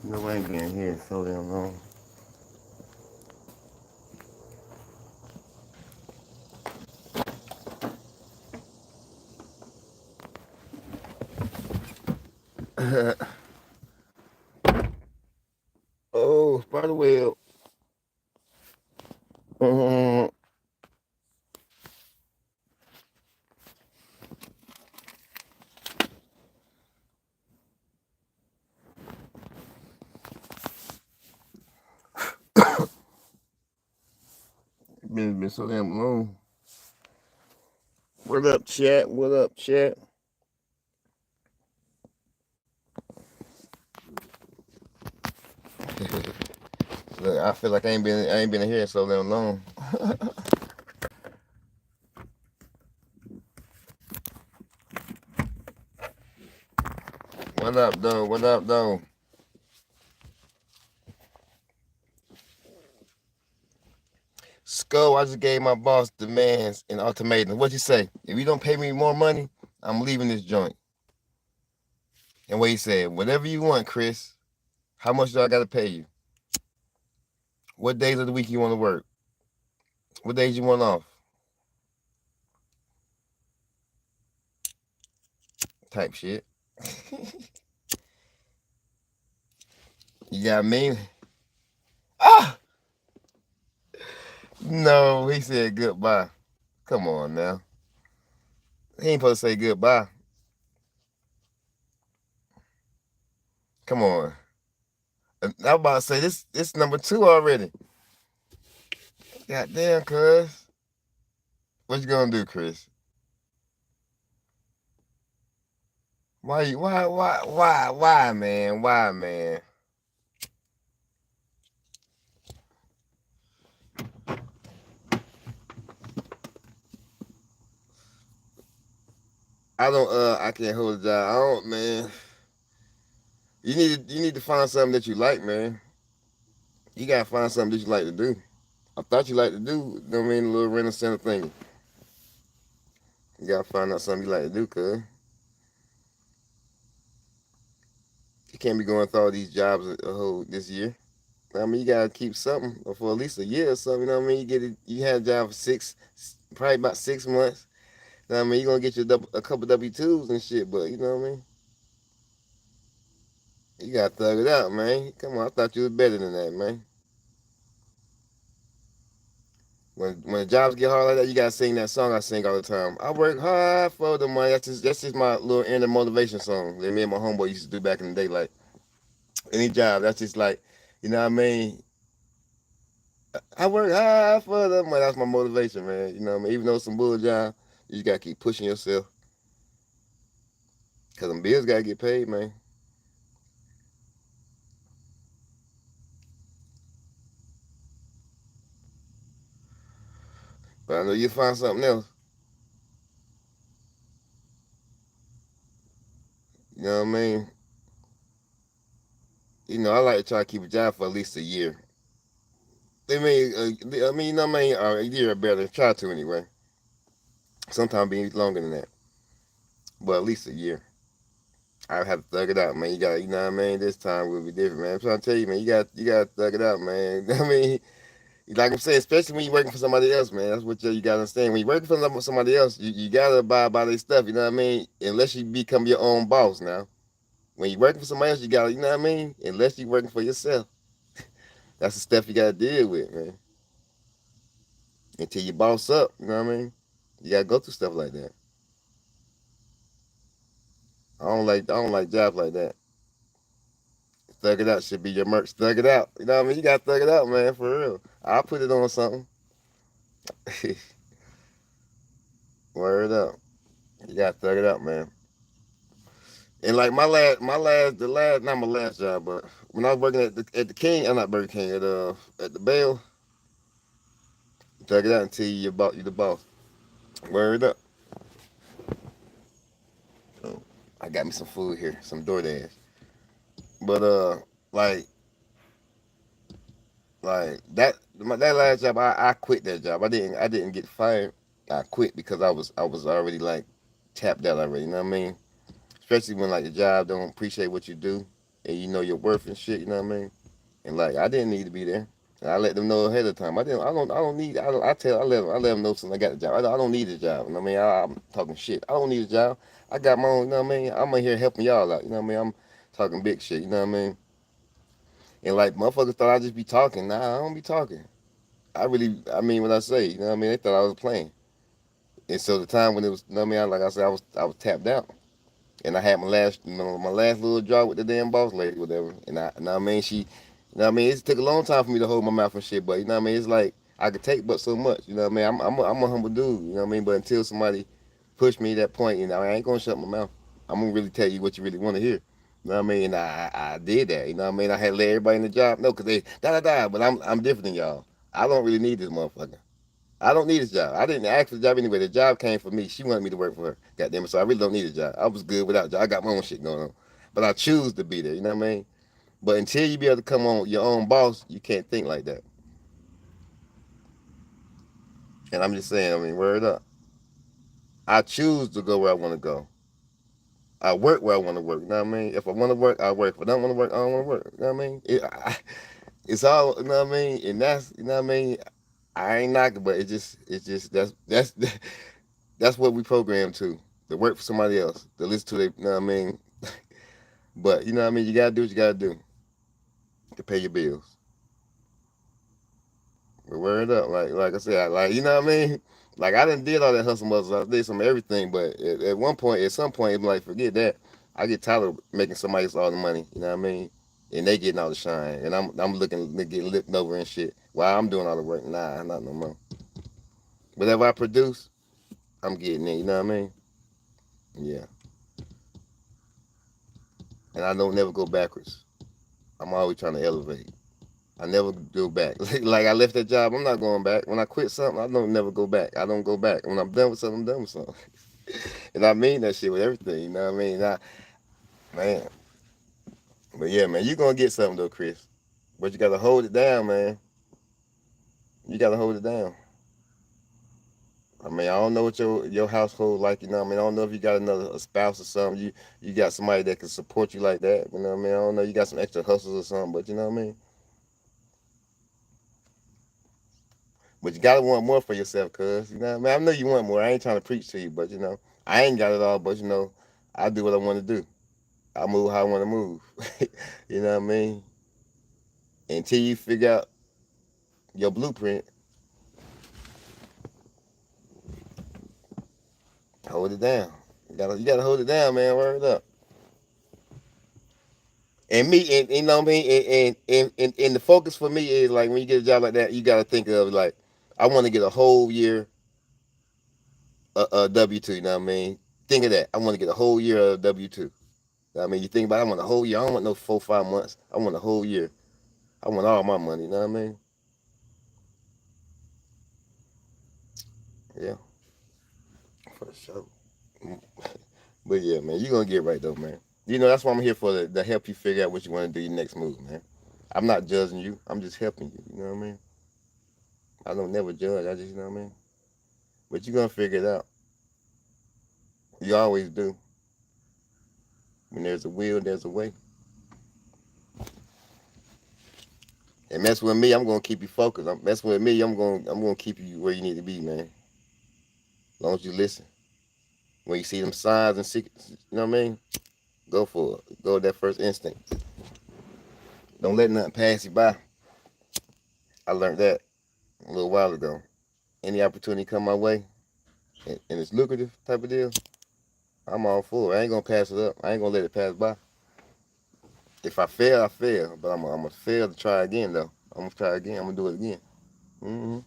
Nobody been here so damn long. Oh, spider web. Mm, been so damn long. What up, chat? What up, chat? Look, I feel like I ain't been here so damn long. What up, though? What up, though? Skull, I just gave my boss demands and ultimatum. What'd you say? If you don't pay me more money, I'm leaving this joint. And what he said, whatever you want, Chris. How much do I gotta pay you? What days of the week you want to work? What days you want off? Type shit. You got me? Ah! No, he said goodbye. Come on now. He ain't supposed to say goodbye. Come on. I'm about to say this number 2 already. Goddamn, cuz. What you gonna do, Chris? Why, man? Why, man? I can't hold a job. I don't, man. You need to find something that you like, man. You gotta find something that you like to do. I thought you like to do, you know what I mean, a little rental center thing. You gotta find out something you like to do, cuz. You can't be going through all these jobs a whole this year. I mean, you gotta keep something for at least a year or something. You know what I mean? You had a job for probably about 6 months. You know what I mean? You're gonna get a couple W-2s and shit, but you know what I mean? You gotta thug it out, man. Come on, I thought you was better than that, man. When jobs get hard like that, you gotta sing that song I sing all the time. I work hard for the money. That's just my little inner motivation song that me and my homeboy used to do back in the day. Like any job, that's just like, you know what I mean? I work hard for the money. That's my motivation, man. You know what I mean? Even though it's some bull job, you just gotta keep pushing yourself. Cause them bills gotta get paid, man. But I know you'll find something else. You know what I mean? You know, I like to try to keep a job for at least a year. You know what I mean? A year or better. Try to anyway. Sometimes be longer than that, but at least a year. I have to thug it out, man. You know what I mean? This time will be different, man. I'm trying to tell you, man. You got to thug it out, man. I mean, like I'm saying, especially when you're working for somebody else, man. That's what you got to understand. When you're working for somebody else, you got to abide by their stuff. You know what I mean? Unless you become your own boss now. When you're working for somebody else, you got to, you know what I mean? Unless you're working for yourself, that's the stuff you got to deal with, man. Until you boss up, you know what I mean? You got to go through stuff like that. I don't like jobs like that. Thug it out should be your merch. Thug it out. You know what I mean? You got to thug it out, man, for real. I'll put it on something. Word up. You got to thug it out, man. And like not my last job, but when I was working at the King, I'm not Burger King, at the Bell, thug it out until you the boss. Word up. So, I got me some food here, some DoorDash. But like that last job, I quit that job. I didn't get fired. I quit because I was already like tapped out already. You know what I mean? Especially when like the job don't appreciate what you do, and you know your worth and shit. You know what I mean? And like I didn't need to be there. And I let them know ahead of time. I didn't. I don't need. I don't. I tell. I let them know since I got the job. I don't need a job. You know what I mean? I'm talking shit. I don't need a job. I got my own. You know what I mean? I'm in here helping y'all out. You know what I mean? I'm talking big shit. You know what I mean? And like motherfuckers thought I just be talking. Nah, I don't be talking. I really. I mean what I say. You know what I mean? They thought I was playing. And so the time when it was. You know what I mean? Like I said, I was tapped out. And I had my last little job with the damn boss lady, whatever. And I, you know what I mean, she, you know what I mean, it took a long time for me to hold my mouth and shit. But you know what I mean, it's like I could take but so much. You know what I mean, I'm a humble dude. You know what I mean, but until somebody push me to that point, you know, I ain't gonna shut my mouth. I'm gonna really tell you what you really want to hear. You know what I mean? And I did that. You know what I mean? I had to let everybody in the job know because they da da da. But I'm different than y'all. I don't really need this motherfucker. I don't need a job. I didn't ask for the job anyway. The job came for me. She wanted me to work for her. Goddamn it. So I really don't need a job. I was good without a job. I got my own shit going on. But I choose to be there. You know what I mean? But until you be able to come on your own boss, you can't think like that. And I'm just saying, I mean, word up. I choose to go where I want to go. I work where I want to work. You know what I mean? If I want to work, I work. If I don't want to work, I don't want to work. You know what I mean? It's all, you know what I mean? And that's, you know what I mean? I ain't knocking, but it's just that's what we programmed to work for somebody else, to listen to their, you know what I mean? But you know what I mean? You gotta do what you gotta do to pay your bills. But word up, like I said, like you know what I mean? Like I didn't did all that hustle muscle, I did some everything, but at one point, at some point, it be like forget that. I get tired of making somebody else all the money. You know what I mean? And they getting all the shine, and I'm looking to get looked over and shit while I'm doing all the work. Nah, not no more. Whatever I produce, I'm getting it. You know what I mean? Yeah. And I don't never go backwards. I'm always trying to elevate. I never go back. Like I left that job, I'm not going back. When I quit something, I don't never go back. I don't go back. When I'm done with something, I'm done with something. And I mean that shit with everything. You know what I mean? Man. But yeah, man, you gonna get something though, Chris. But you gotta hold it down, man. You gotta hold it down. I mean, I don't know what your household like. You know what I mean? I don't know if you got another a spouse or something. You got somebody that can support you like that. You know what I mean? I don't know. You got some extra hustles or something, but you know what I mean? But you gotta want more for yourself, cuz. You know what I mean? I know you want more. I ain't trying to preach to you, but you know, I ain't got it all, but you know, I do what I want to do. I move how I want to move. You know what I mean? Until you figure out your blueprint, hold it down. You gotta hold it down, man. Word up. And me, and you know what I mean? And the focus for me is like when you get a job like that, you gotta think of like, I want to get a whole year W-2, you know what I mean? Think of that. I want to get a whole year of W-2. I mean, you think about it, I want a whole year. I don't want no 4 5 months. I want a whole year. I want all my money. You know what I mean? Yeah, for sure. But yeah, man, you gonna get right though, man. You know that's what I'm here for, to help you figure out what you want to do your next move, man. I'm not judging you. I'm just helping you. You know what I mean? I don't never judge. I just, you know what I mean? But you gonna figure it out. You always do. When there's a will, there's a way. And mess with me, I'm gonna keep you focused. Mess with me, I'm gonna keep you where you need to be, man. As long as you listen. When you see them signs and secrets, you know what I mean? Go for it. Go with that first instinct. Don't let nothing pass you by. I learned that a little while ago. Any opportunity come my way, and it's lucrative type of deal, I'm all for it. I ain't gonna pass it up. I ain't gonna let it pass by. If I fail, I fail. But I'm gonna fail to try again though. I'm gonna try again. I'm gonna do it again. Hmm.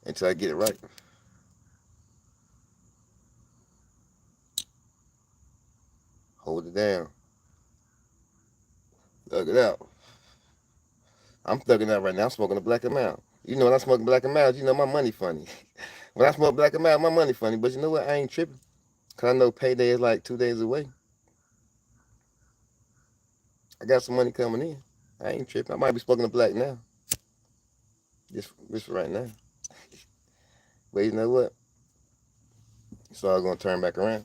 Until I get it right. Hold it down. Thug it out. I'm thugging out right now. I'm smoking a black and mild. You know when I'm smoking black and mild, you know my money funny. When I smoke black and mild, my money funny. But you know what? I ain't tripping. Cause I know payday is like 2 days away. I got some money coming in. I ain't tripping. I might be smoking a black now. Just right now. But you know what? It's all gonna turn back around.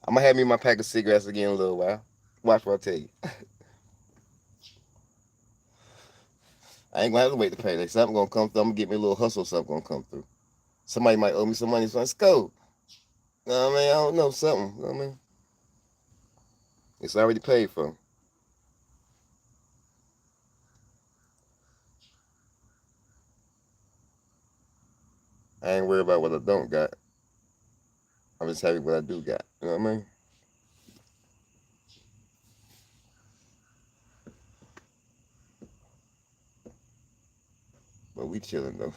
I'm gonna have me my pack of cigarettes again in a little while. Watch what I tell you. I ain't gonna have to wait to pay. Like something gonna come through. I'm gonna get me a little hustle. Something gonna come through. Somebody might owe me some money. So let's go. You know what I mean? I don't know something. You know what I mean? It's already paid for. I ain't worried about what I don't got. I'm just happy with what I do got. You know what I mean? But we chilling though.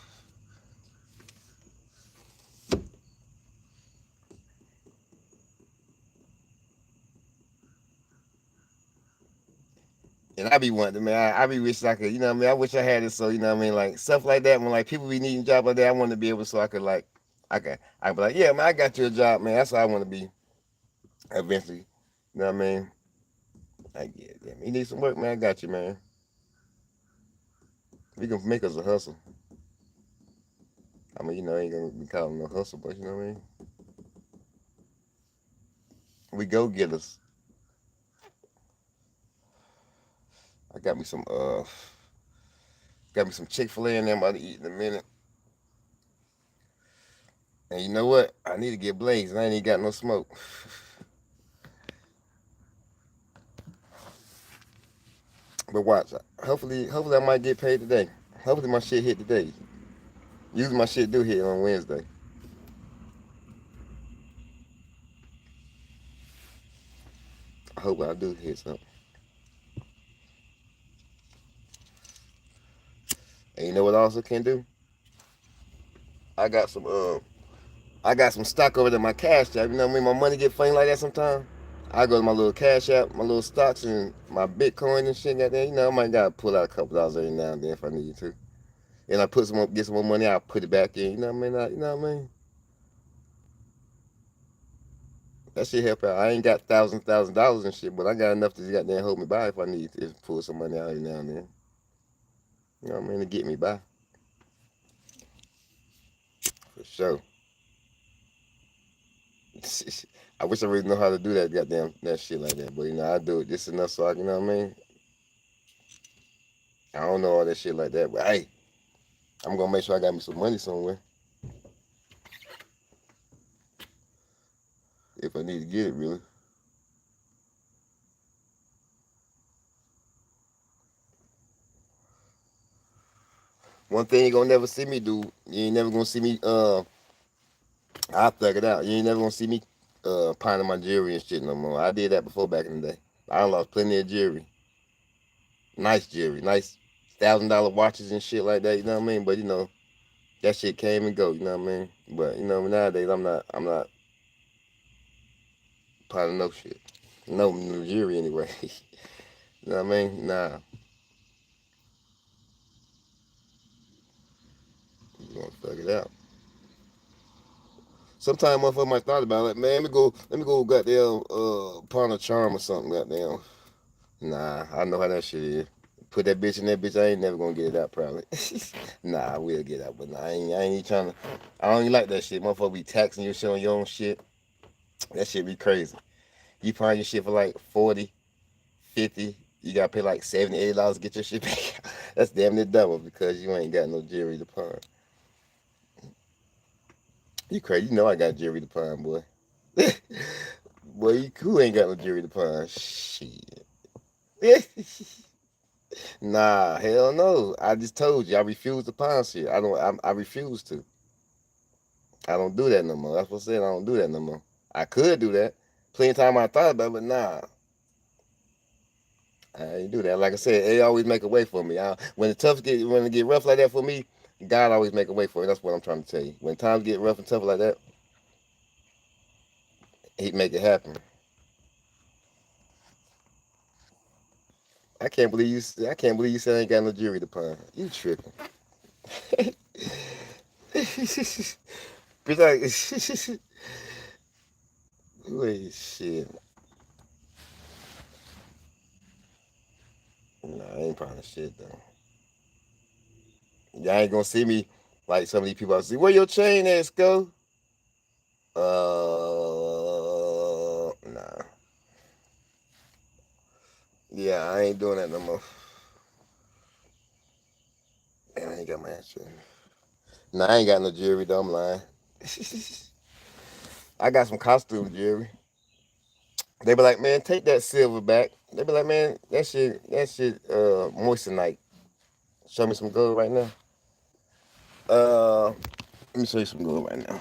And I be wanting, man. I be wishing I could, you know what I mean? I wish I had it so, you know what I mean? Like stuff like that. When like people be needing jobs like that, I want to be able so I could like, I be like, yeah, man, I got you a job, man. That's how I want to be eventually. You know what I mean? Like, yeah, damn, you need some work, man. I got you, man. We can make us a hustle. I mean, ain't gonna be calling no hustle, but you know what I mean? We go getters. I got me some Chick-fil-A in there. I'm about to eat in a minute. And you know what? I need to get blazed. I ain't even got no smoke. But watch. Hopefully I might get paid today. Hopefully my shit hit today. Usually my shit do hit on Wednesday. I hope I do hit something. And you know what I also can do? I got some I got some stock over there in my cash app. You know what I mean? My money get funny like that sometimes. I go to my little cash app, my little stocks and my Bitcoin and shit got there. I might gotta pull out a couple dollars every now and then if I need to. And I get some more money, I'll put it back in. You know what I mean? You know what I mean? That shit help out. I ain't got thousand dollars and shit, but I got enough to goddamn hold me by if I need to pull some money out every now and then. You know what I mean? To get me by. For sure. I wish I really know how to do that goddamn that shit like that. But I do it just enough so I you know what I mean? I don't know all that shit like that, but hey, I'm gonna make sure I got me some money somewhere. If I need to get it really. One thing you gonna never see me do, you ain't never gonna see me I'll thug it out. You ain't never gonna see me pining my jewelry and shit no more. I did that before back in the day. I lost plenty of jewelry. Nice jewelry, nice $1,000 watches and shit like that, you know what I mean? But that shit came and go, you know what I mean? But nowadays I'm not pining no shit. No jewelry anyway. You know what I mean? Nah. You gonna thug it out. Sometimes motherfucker might thought about it, man, let me go goddamn pawn a charm or something, goddamn. Nah, I know how that shit is. Put that bitch in that bitch, I ain't never gonna get it out probably. Nah, I will get out, but nah, I ain't even trying to. I don't even like that shit. Motherfucker be taxing your shit on your own shit. That shit be crazy. You pawn your shit for like 40, 50. You gotta pay like $70, $80 to get your shit back. That's damn near double because you ain't got no jewelry to pawn. You crazy. You know I got jewelry to pawn, boy. Boy, who ain't got no jewelry to pawn? Shit. Nah, hell no. I just told you I refuse to pawn shit. I refuse to. I don't do that no more. That's what I said. I don't do that no more. I could do that. Plenty of time I thought about it, but nah. I ain't do that. Like I said, it always make a way for me. When it get rough like that for me, God always make a way for me. That's what I'm trying to tell you. When times get rough and tough like that, He make it happen. I can't believe you said I ain't got no jewelry to pawn. You tripping? Be like, wait, shit. Nah, I ain't pawning shit though. Y'all ain't gonna see me like some of these people. I see where your chain at, go. Nah. Yeah, I ain't doing that no more. And I ain't got my answer. Nah, I ain't got no jewelry though. I'm lying. I got some costume jewelry. They be like, man, take that silver back. They be like, man, that shit, moissanite. Show me some gold right now. Let me show you some gold right now.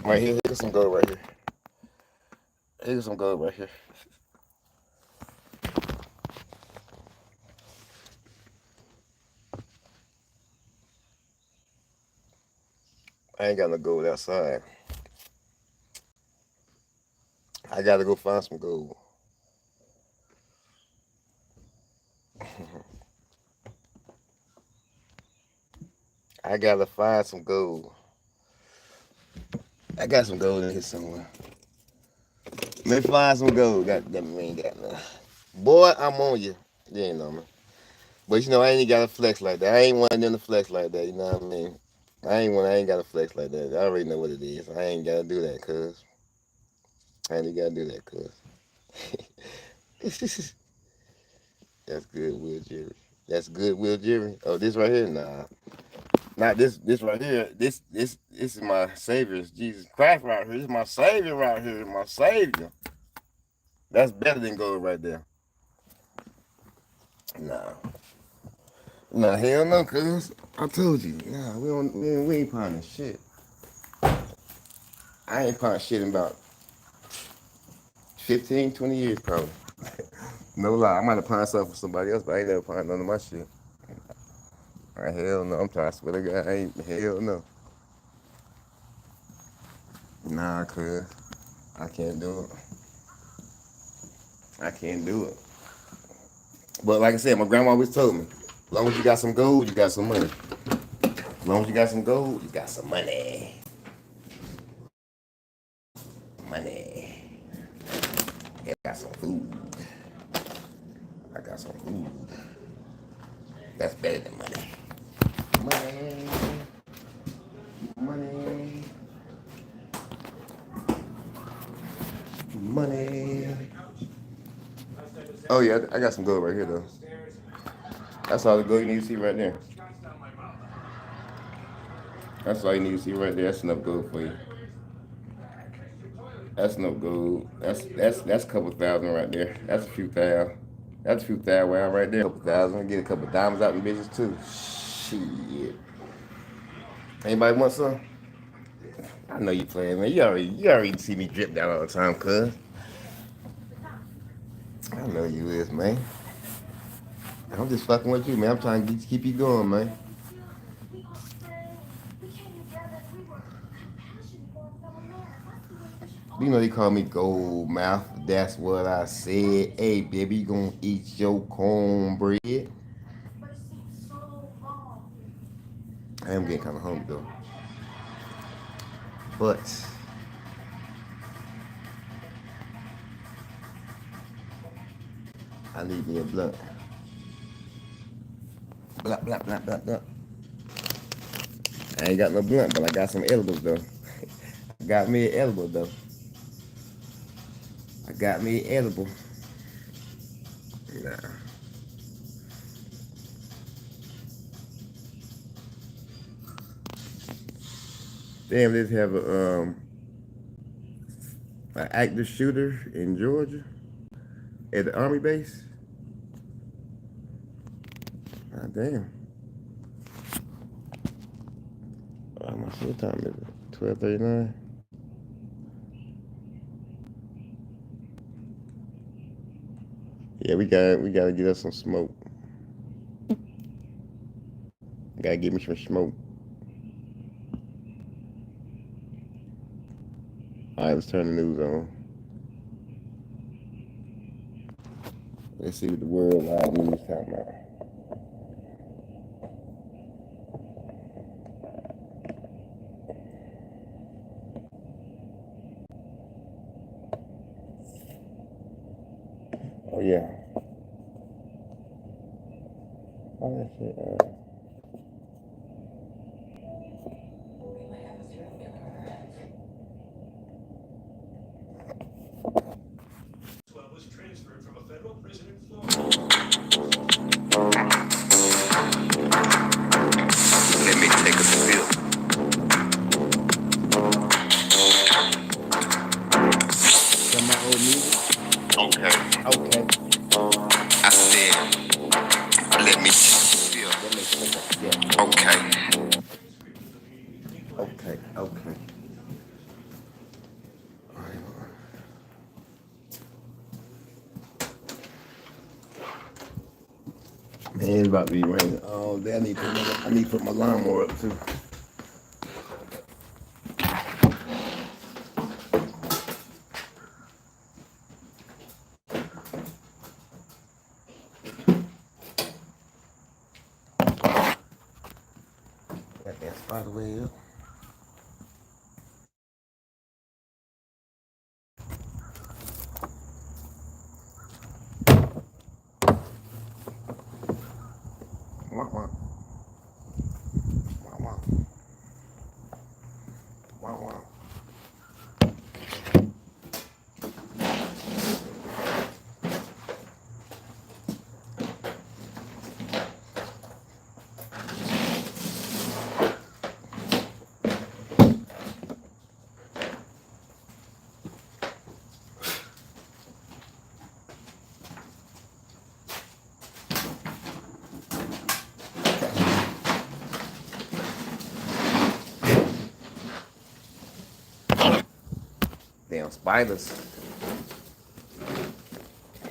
Right here, here's some gold right here. Here's some gold right here. I ain't got no gold outside. I gotta go find some gold. I gotta find some gold. I got some gold in here somewhere. Let me find some gold. God damn, we ain't got none. Boy, I'm on you. You ain't know me. But you know, I ain't got to flex like that. I ain't one of them to flex like that. You know what I mean? I ain't got to flex like that. I already know what it is. I ain't got to do that, cuz. I ain't got to do that, cuz. That's good, Will Jerry. That's good, Will Jerry. Oh, this right here? Nah. Not this. This right here. This is my savior. It's Jesus Christ right here. This is my savior right here. My savior. That's better than gold right there. Nah. Nah, hell no, cuz. I told you. Nah, we ain't pawning shit. I ain't pawned shit in about 15, 20 years probably. No lie. I might have pawned something for somebody else, but I ain't never pawned none of my shit. Hell no. I'm trying to swear to God, I ain't hell no. Nah, cuz. I can't do it. I can't do it. But like I said, my grandma always told me, as long as you got some gold, you got some money. As long as you got some gold, you got some money. Money. I got some food. I got some food. That's better than money. Money. Money. Money. Oh yeah, I got some gold right here though. That's all the gold you need to see right there. That's all you need to see right there. That's enough gold for you. That's no gold. That's a couple thousand right there. That's a few thousand. That's a few thousand right there. A couple thousand. Get a couple diamonds out in business too. Shit. Anybody want some? I know you playing, man. You already see me drip down all the time, cuz. I know you is, man. I'm just fucking with you, man. I'm trying to keep you going, man. You know they call me gold mouth. That's what I said. Hey, baby, you gonna eat your cornbread? I am getting kind of hungry though, but I need me a blunt. Blah blah blah blah blah. I ain't got no blunt, but I got some edibles though. I got me an edible though. I got me an edible. Nah. Damn, let's have a an active shooter in Georgia at the army base. Ah, damn. What time is it? 12:39. Yeah, we gotta get us some smoke. Gotta get me some smoke. All right, let's turn the news on. Let's see what the worldwide news talking about. Oh yeah. Oh that shit. Okay, okay. Man, it's about to be raining all day. I need to put my lawnmower up too. Got that spider web. Wah, wah, wah, wah, wah, wah. Damn spiders.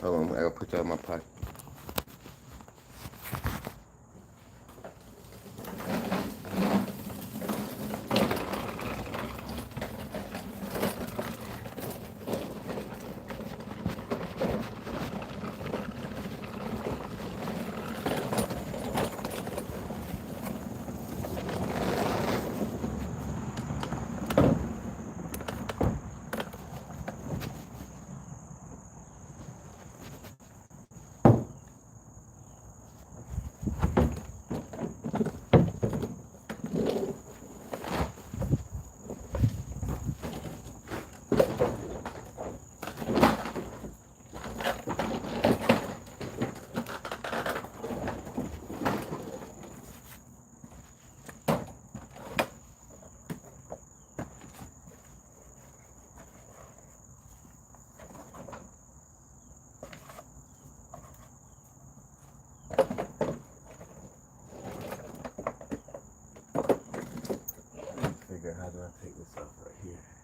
Hold on, I gotta put that in my pocket. Figure out how do I take this off right here.